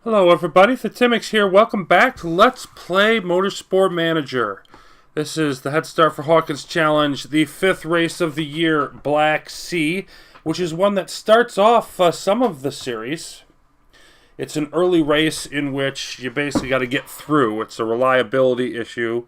Hello everybody, Thetymix here. Welcome back to Let's Play Motorsport Manager. This is the Head Start for Hawkins Challenge, the 5th race of the year, Black Sea, which is one that starts off some of the series. It's an early race in which you basically got to get through. It's a reliability issue.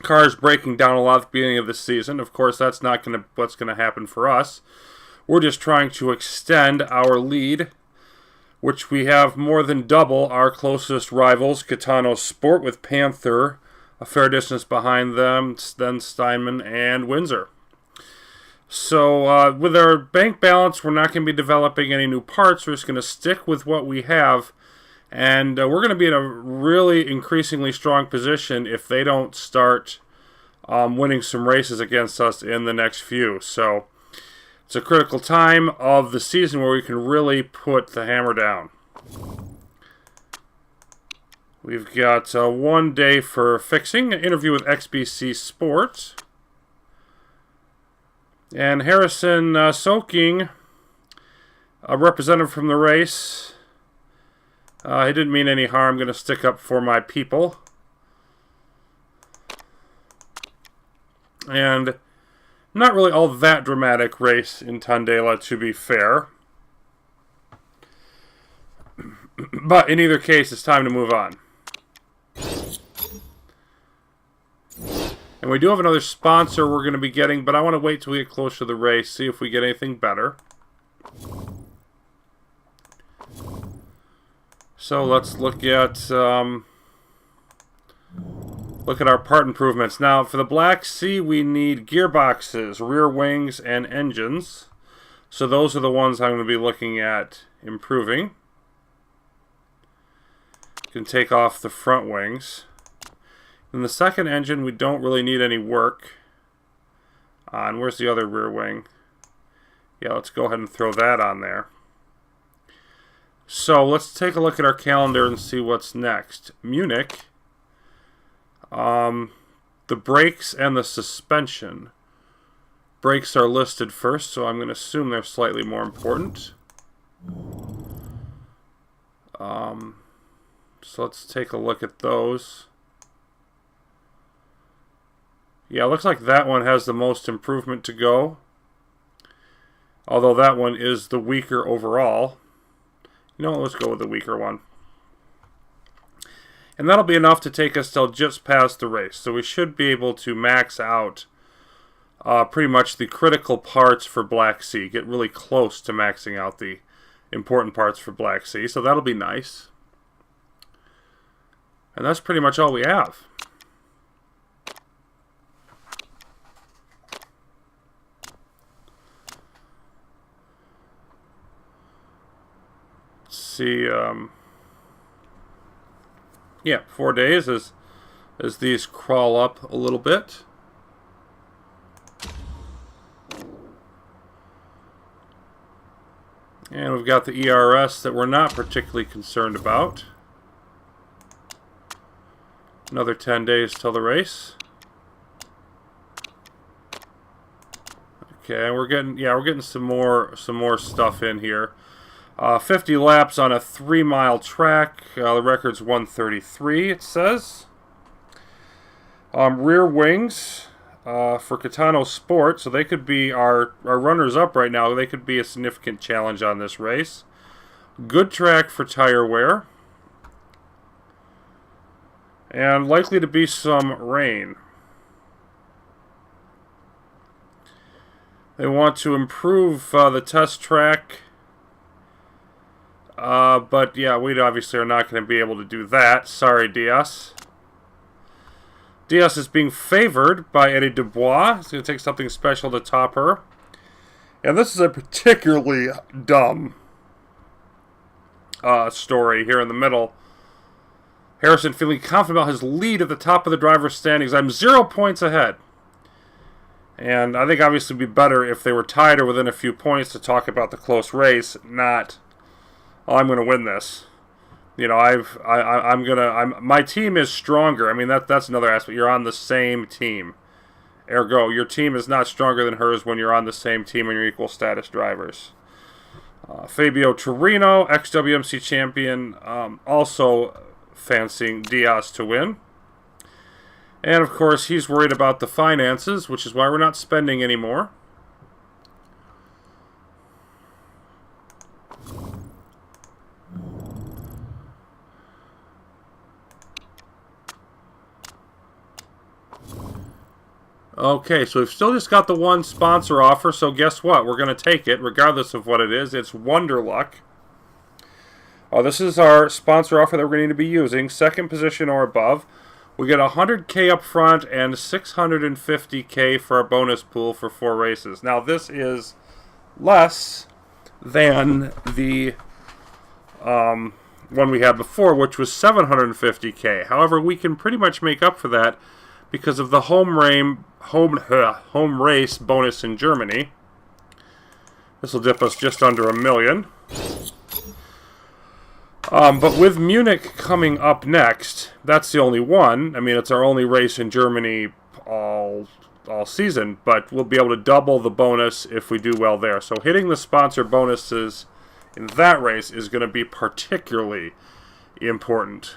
Cars breaking down a lot at the beginning of the season. Of course, that's not what's going to happen for us. We're just trying to extend our lead, which we have more than double our closest rivals, cont'd with Panther, a fair distance behind them, then Steinman and Windsor. So with our bank balance, we're not going to be developing any new parts. We're just going to stick with what we have. And we're going to be in a really increasingly strong position if they don't start winning some races against us in the next few. So it's a critical time of the season where we can really put the hammer down. We've got 1 day for fixing, an interview with XBC Sports. And Harrison Soaking, a representative from the race. He didn't mean any harm. I'm going to stick up for my people. And not really all that dramatic race in Tandela, to be fair. But in either case, it's time to move on. And we do have another sponsor we're going to be getting, but I want to wait till we get closer to the race, see if we get anything better. So let's look at our part improvements. Now for the Black Sea, we need gearboxes, rear wings, and engines. So those are the ones I'm going to be looking at improving. You can take off the front wings. In the second engine, we don't really need any work on. Where's the other rear wing? Yeah, let's go ahead and throw that on there. So let's take a look at our calendar and see what's next. Munich. The brakes and the suspension. Brakes are listed first, so I'm going to assume they're slightly more important. So let's take a look at those. Yeah, it looks like that one has the most improvement to go. Although that one is the weaker overall. You know, let's go with the weaker one. And that'll be enough to take us till just past the race. So we should be able to max out pretty much the critical parts for Black Sea. Get really close to maxing out the important parts for Black Sea. So that'll be nice. And that's pretty much all we have. See, yeah, 4 days as these crawl up a little bit. And we've got the ERS that we're not particularly concerned about. Another 10 days till the race. Okay, we're getting some more stuff in here. 50 laps on a 3-mile track. The record's 1:33, it says. Rear wings for cont'd, so they could be our runners-up right now. They could be a significant challenge on this race. Good track for tire wear. And likely to be some rain. They want to improve the test track. But yeah, we obviously are not going to be able to do that. Sorry, Diaz. Diaz is being favored by Eddie Dubois. He's going to take something special to top her. And this is a particularly dumb story here in the middle. Harrison feeling confident about his lead at the top of the driver's standings. I'm 0 points ahead. And I think obviously it would be better if they were tied or within a few points to talk about the close race, not, oh, I'm going to win this. You know, my team is stronger. I mean, that's another aspect. You're on the same team. Ergo, your team is not stronger than hers when you're on the same team and you're equal status drivers. Fabio Torino, ex-WMC champion, also fancying Diaz to win. And, of course, he's worried about the finances, which is why we're not spending anymore. Okay, so we've still just got the one sponsor offer, so guess what? We're going to take it, regardless of what it is. It's Wonderluck. This is our sponsor offer that we're going to need to be using, second position or above. We get $100K up front and $650K for our bonus pool for 4 races. Now, this is less than the one we had before, which was $750K. However, we can pretty much make up for that because of the home race bonus in Germany. This will dip us just under $1 million. But with Munich coming up next, that's the only one. I mean, it's our only race in Germany all season, but we'll be able to double the bonus if we do well there. So hitting the sponsor bonuses in that race is going to be particularly important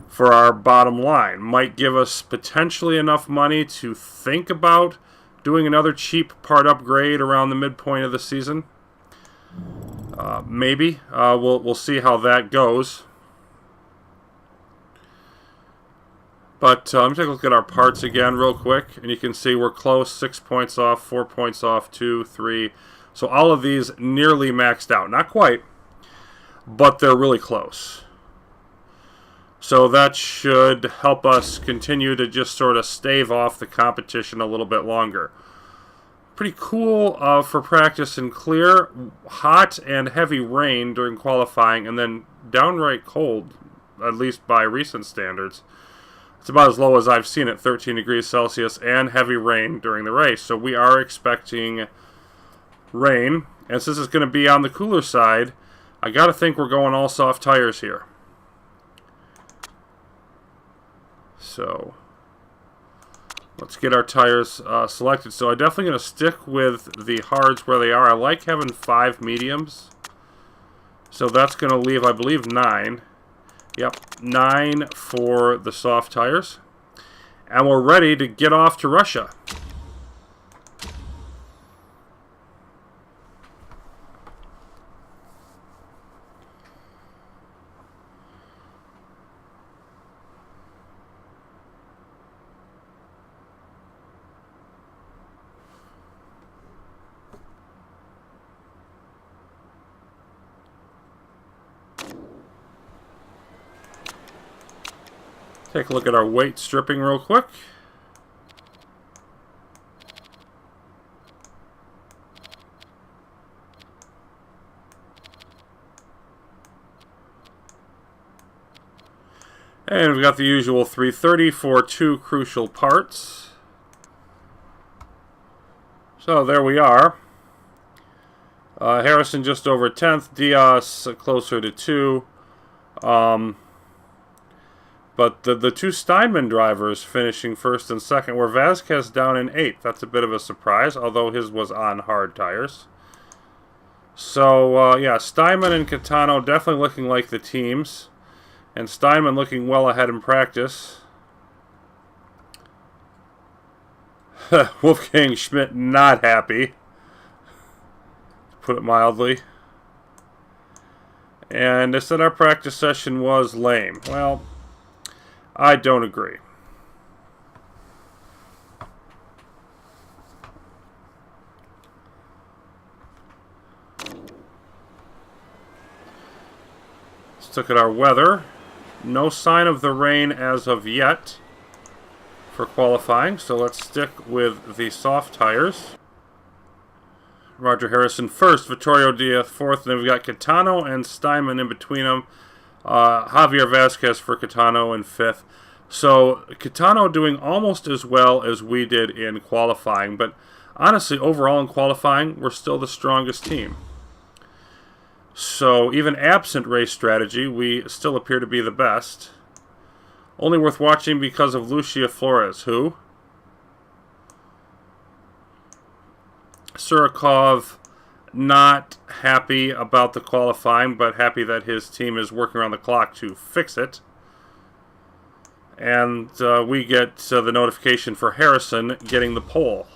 for our bottom line. Might give us potentially enough money to think about doing another cheap part upgrade around the midpoint of the season. Maybe. We'll see how that goes. But let me take a look at our parts again real quick. And you can see we're close. 6 points off, 4 points off, 2, 3. So all of these nearly maxed out. Not quite, but they're really close. So that should help us continue to just sort of stave off the competition a little bit longer. Pretty cool for practice and clear. Hot and heavy rain during qualifying, and then downright cold, at least by recent standards. It's about as low as I've seen it, 13 degrees Celsius, and heavy rain during the race. So we are expecting rain. And since it's going to be on the cooler side, I got to think we're going all soft tires here. So let's get our tires selected. So I'm definitely going to stick with the hards where they are. I like having 5 mediums. So that's going to leave, I believe, 9. Yep, 9 for the soft tires. And we're ready to get off to Russia. Take a look at our weight stripping real quick. And we've got the usual 330 for 2 crucial parts. So there we are. Harrison just over 10th. Diaz closer to 2. But the 2 Steinman drivers finishing first and second were Vasquez down in 8th. That's a bit of a surprise, although his was on hard tires. So, yeah, Steinman and Catano definitely looking like the teams. And Steinman looking well ahead in practice. Wolfgang Schmidt not happy, to put it mildly. And they said our practice session was lame. Well, I don't agree. Let's look at our weather. No sign of the rain as of yet for qualifying, so let's stick with the soft tires. Roger Harrison first, Vittorio Diaz fourth, and then we've got Catano and Steinman in between them. Javier Vasquez for Catano in 5th. So Catano doing almost as well as we did in qualifying, but honestly, overall in qualifying, we're still the strongest team. So even absent race strategy, we still appear to be the best. Only worth watching because of Lucia Flores, who? Surikov not happy about the qualifying, but happy that his team is working around the clock to fix it. And we get the notification for Harrison getting the pole.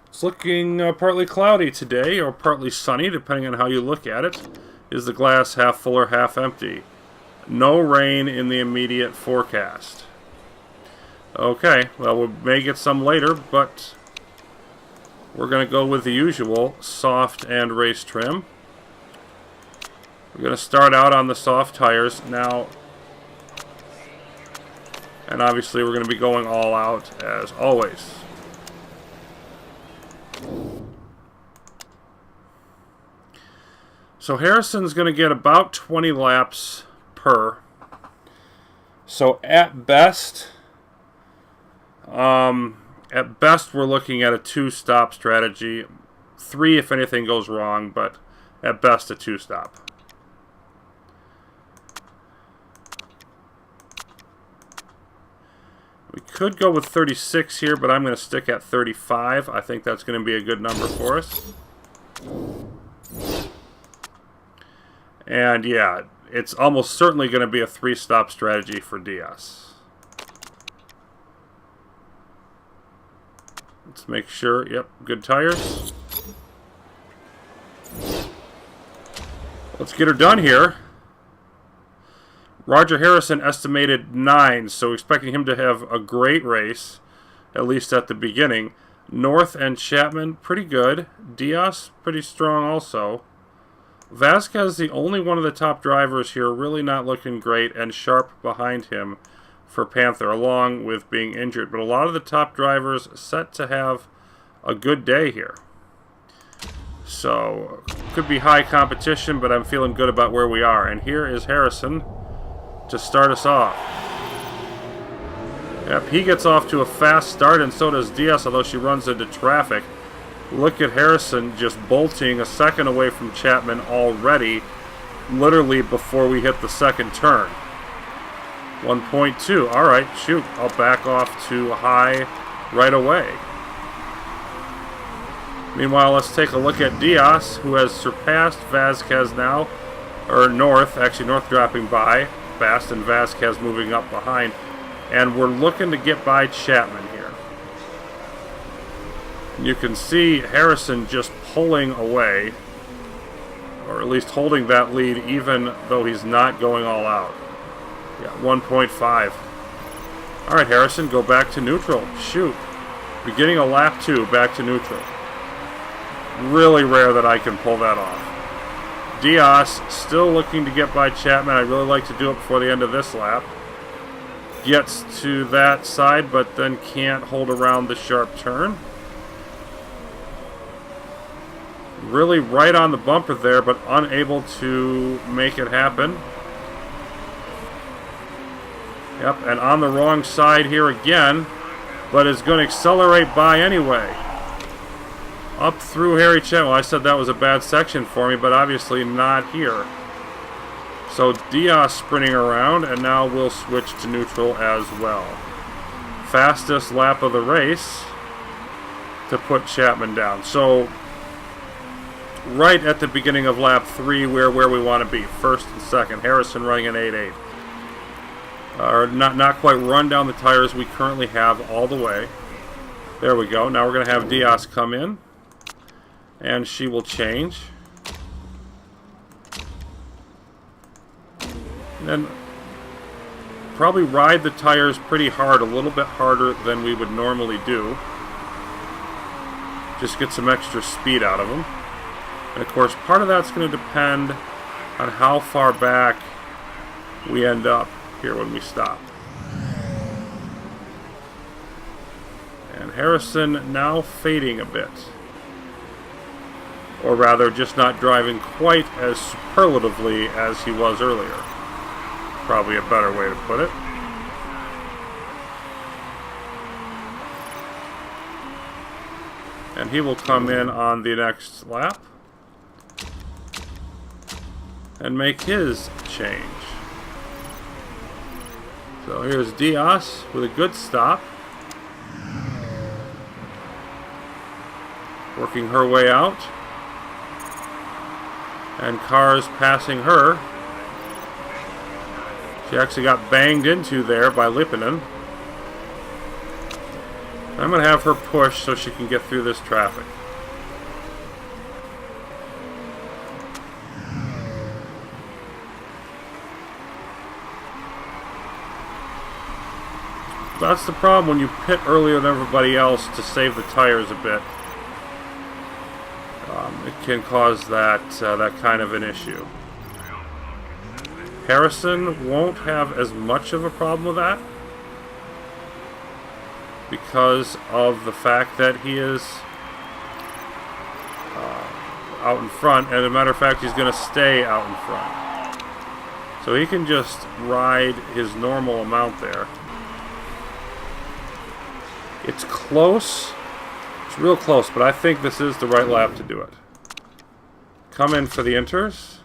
It's looking partly cloudy today, or partly sunny, depending on how you look at it. Is the glass half full or half empty? No rain in the immediate forecast. Okay, well, we may get some later, but we're going to go with the usual soft and race trim. We're going to start out on the soft tires now, and obviously we're going to be going all out as always. So Harrison's going to get about 20 laps per. So at best we're looking at a 2-stop strategy. 3 if anything goes wrong, but at best a 2-stop. We could go with 36 here, but I'm going to stick at 35. I think that's going to be a good number for us. And yeah, it's almost certainly going to be a 3-stop strategy for Diaz. Let's make sure, yep, good tires. Let's get her done here. Roger Harrison estimated 9, so expecting him to have a great race, at least at the beginning. North and Chapman, pretty good. Diaz, pretty strong also. Vasquez, the only one of the top drivers here, really not looking great, and Sharp behind him for Panther, along with being injured. But a lot of the top drivers set to have a good day here. So, could be high competition, but I'm feeling good about where we are. And here is Harrison to start us off. Yep, he gets off to a fast start, and so does Diaz, although she runs into traffic. Look at Harrison just bolting a second away from Chapman already, literally before we hit the second turn. 1.2. All right, shoot. I'll back off to high right away. Meanwhile, let's take a look at Diaz, who has surpassed Vasquez now, or North, actually North dropping by fast, and Vasquez moving up behind. And we're looking to get by Chapman here. You can see Harrison just pulling away, or at least holding that lead even though he's not going all out. Yeah, 1.5. All right, Harrison, go back to neutral. Shoot. Beginning of lap 2, back to neutral. Really rare that I can pull that off. Diaz still looking to get by Chapman. I'd really like to do it before the end of this lap. Gets to that side, but then can't hold around the sharp turn. Really right on the bumper there, but unable to make it happen. Yep, and on the wrong side here again, but is going to accelerate by anyway. Up through Harry Chapman. Well, I said that was a bad section for me, but obviously not here. So Diaz sprinting around, and now we'll switch to neutral as well. Fastest lap of the race to put Chapman down. So right at the beginning of lap 3, we're where we want to be. First and second. Harrison running an 8.8. Not quite run down the tires we currently have all the way. There we go. Now we're going to have Diaz come in, and she will change. And then probably ride the tires pretty hard, a little bit harder than we would normally do. Just get some extra speed out of them. And of course, part of that's going to depend on how far back we end up here when we stop. And Harrison now fading a bit. Or rather, just not driving quite as superlatively as he was earlier. Probably a better way to put it. And he will come in on the next lap and make his change. So here's Diaz with a good stop. working her way out. And cars passing her. She actually got banged into there by Lippinen. I'm going to have her push so she can get through this traffic. That's the problem when you pit earlier than everybody else to save the tires a bit. It can cause that kind of an issue. Harrison won't have as much of a problem with that because of the fact that he is out in front, and as a matter of fact, he's going to stay out in front. So he can just ride his normal amount there. It's close. It's real close, but I think this is the right lap to do it. Come in for the inters.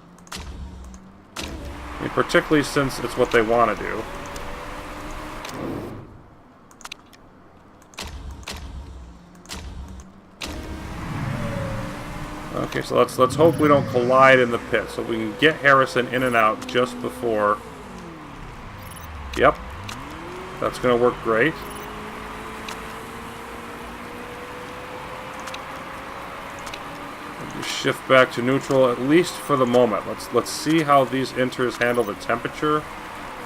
I mean, particularly since it's what they want to do. Okay, so let's hope we don't collide in the pit, so we can get Harrison in and out just before. Yep, that's going to work great. Shift back to neutral, at least for the moment. Let's see how these inters handle the temperature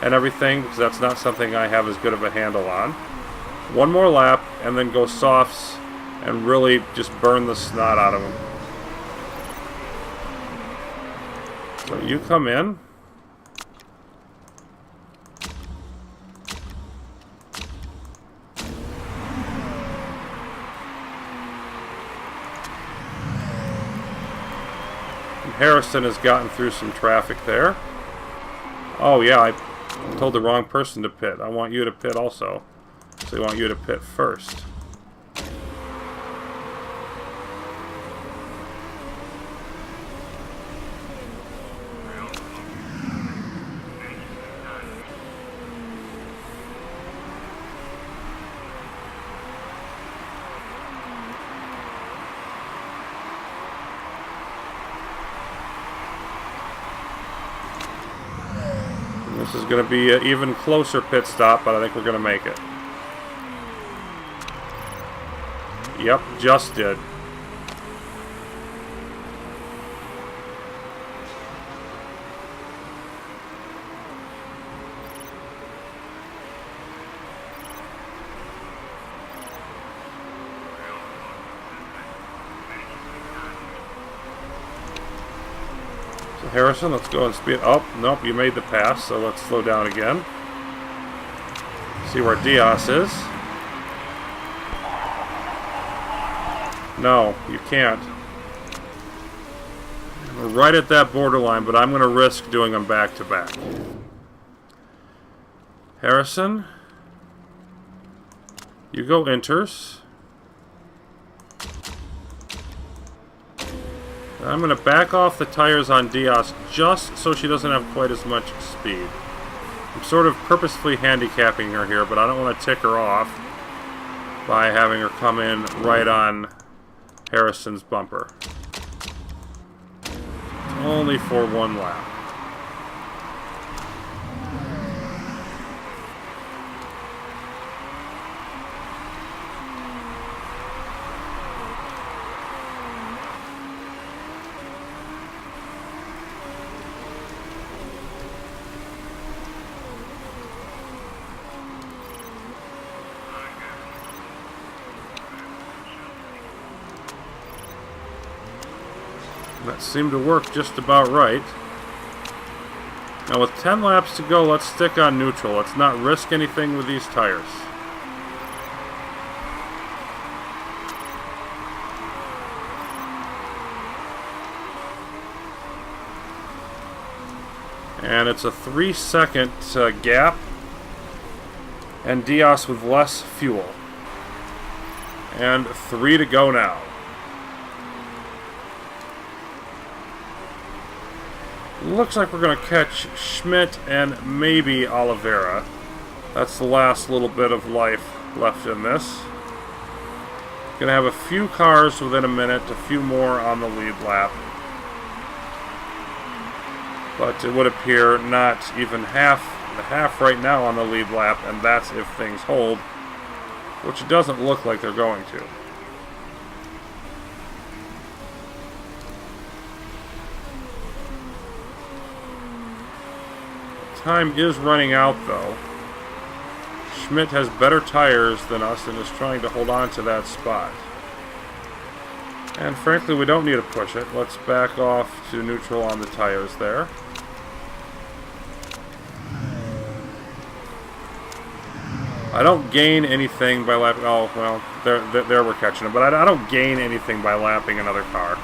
and everything, because that's not something I have as good of a handle on. One more lap, and then go softs and really just burn the snot out of them. So you come in. Harrison has gotten through some traffic there. Oh yeah, I told the wrong person to pit. I want you to pit also. So I want you to pit first. This is going to be an even closer pit stop, but I think we're going to make it. Yep, just did. Harrison, let's go and speed. Oh, nope, you made the pass, so let's slow down again. See where Diaz is. No, you can't. We're right at that borderline, but I'm going to risk doing them back to back. Harrison, you go inters. I'm going to back off the tires on Diaz just so she doesn't have quite as much speed. I'm sort of purposefully handicapping her here, but I don't want to tick her off by having her come in right on Harrison's bumper. Only for one lap. That seemed to work just about right. Now with 10 laps to go, let's stick on neutral. Let's not risk anything with these tires. And it's a 3-second gap. And Diaz with less fuel. And 3 to go now. Looks like we're going to catch Schmidt and maybe Oliveira. That's the last little bit of life left in this. Going to have a few cars within a minute, a few more on the lead lap. But it would appear not even half right now on the lead lap, and that's if things hold, which it doesn't look like they're going to. Time is running out, though. Schmidt has better tires than us and is trying to hold on to that spot. And frankly, we don't need to push it. Let's back off to neutral on the tires there. I don't gain anything by lapping. Oh, well, there we're catching it. But I don't gain anything by lapping another car.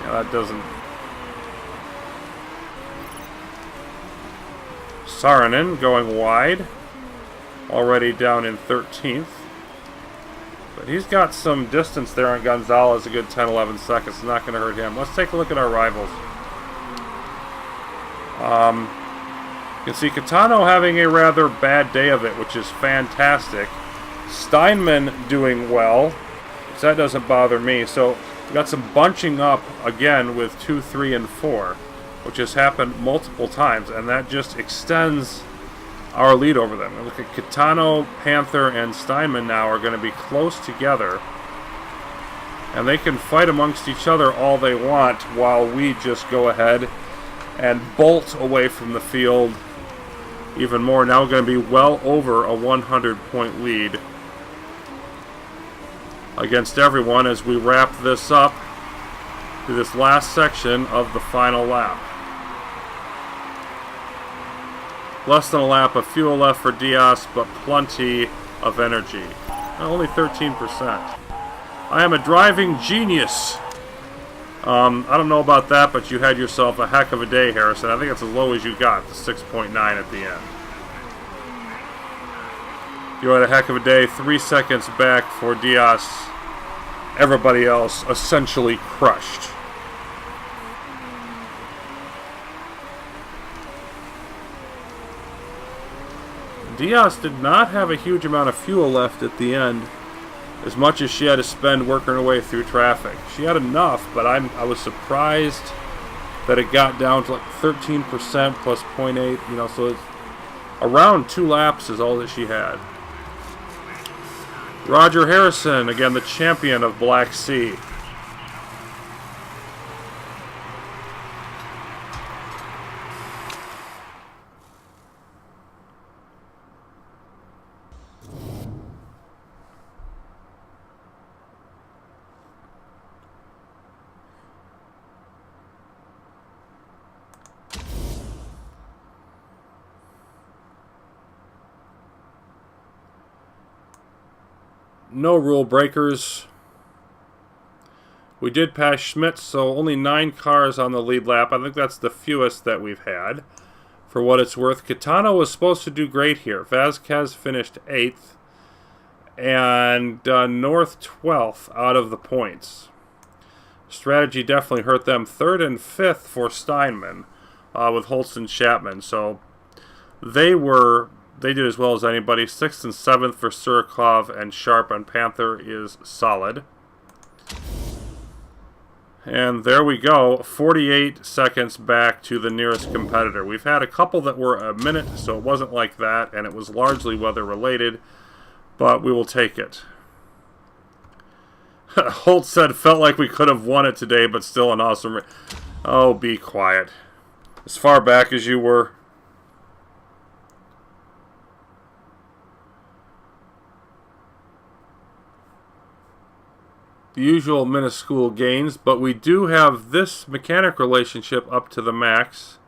Yeah, that doesn't. Saarinen going wide. Already down in 13th. But he's got some distance there on Gonzalez, a good 10-11 seconds. Not going to hurt him. Let's take a look at our rivals. You can see Catano having a rather bad day of it, which is fantastic. Steinman doing well, so that doesn't bother me. So we got some bunching up again with 2, 3, and 4, which has happened multiple times, and that just extends our lead over them. And look at Catano, Panther, and Steinman now are going to be close together, and they can fight amongst each other all they want while we just go ahead and bolt away from the field even more. Now we're going to be well over a 100-point lead against everyone as we wrap this up to this last section of the final lap. Less than a lap of fuel left for Diaz, but plenty of energy. Only 13%. I am a driving genius. I don't know about that, but you had yourself a heck of a day, Harrison. I think it's as low as you got, the 6.9 at the end. You had a heck of a day, 3 seconds back for Diaz. Everybody else essentially crushed. Diaz did not have a huge amount of fuel left at the end, as much as she had to spend working her way through traffic. She had enough, but I was surprised that it got down to like 13% plus 0.8, you know, so it's around 2 laps is all that she had. Roger Harrison, again the champion of Black Sea. No rule breakers. We did pass Schmidt, so only 9 cars on the lead lap. I think that's the fewest that we've had. For what it's worth, Catano was supposed to do great here. Vasquez finished 8th, and North 12th out of the points. Strategy definitely hurt them. 3rd and 5th for Steinman with Holston Chapman. So they did as well as anybody. 6th and 7th for Surikov, and Sharp on Panther is solid. And there we go, 48 seconds back to the nearest competitor. We've had a couple that were a minute, so it wasn't like that, and it was largely weather-related, but we will take it. Holt said, felt like we could have won it today, but still an awesome... Oh, be quiet. As far back as you were... The usual minuscule gains, but we do have this mechanic relationship up to the max.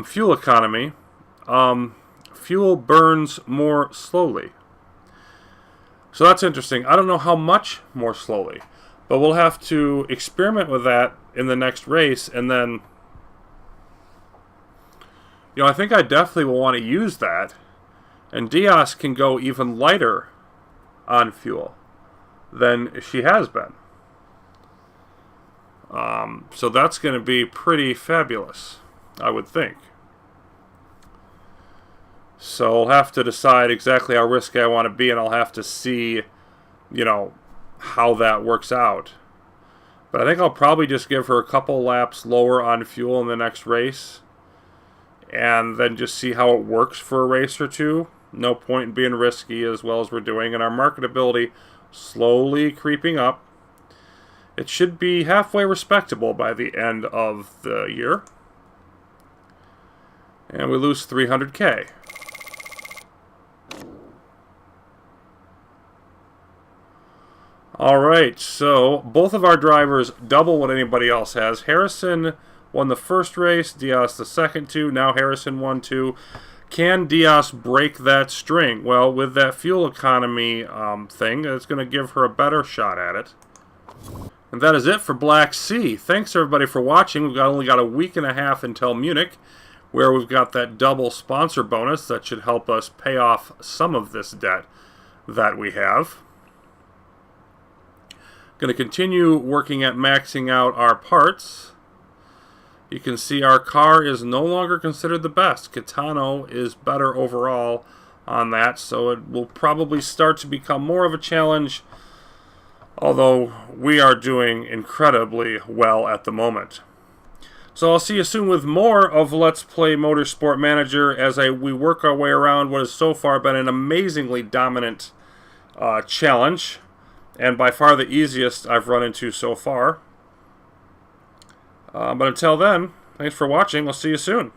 Fuel economy. Fuel burns more slowly. So that's interesting. I don't know how much more slowly, but we'll have to experiment with that in the next race, and then, you know, I think I definitely will want to use that, and Diaz can go even lighter on fuel than she has been. So that's going to be pretty fabulous, I would think. So I'll have to decide exactly how risky I want to be, and I'll have to see, you know, how that works out. But I think I'll probably just give her a couple laps lower on fuel in the next race, and then just see how it works for a race or two. No point in being risky as well as we're doing, and our marketability slowly creeping up. It should be halfway respectable by the end of the year. And we lose 300K. Alright, so both of our drivers double what anybody else has. Harrison won the first race, Diaz the second two, now Harrison won two. Can Diaz break that string? Well, with that fuel economy thing, it's going to give her a better shot at it. And that is it for Black Sea. Thanks everybody for watching. We've only got a week and a half until Munich, where we've got that double sponsor bonus that should help us pay off some of this debt that we have. Going to continue working at maxing out our parts. You can see our car is no longer considered the best. Kitano is better overall on that, so it will probably start to become more of a challenge, although we are doing incredibly well at the moment. So I'll see you soon with more of Let's Play Motorsport Manager as we work our way around what has so far been an amazingly dominant challenge, and by far the easiest I've run into so far. But until then, thanks for watching. I'll see you soon.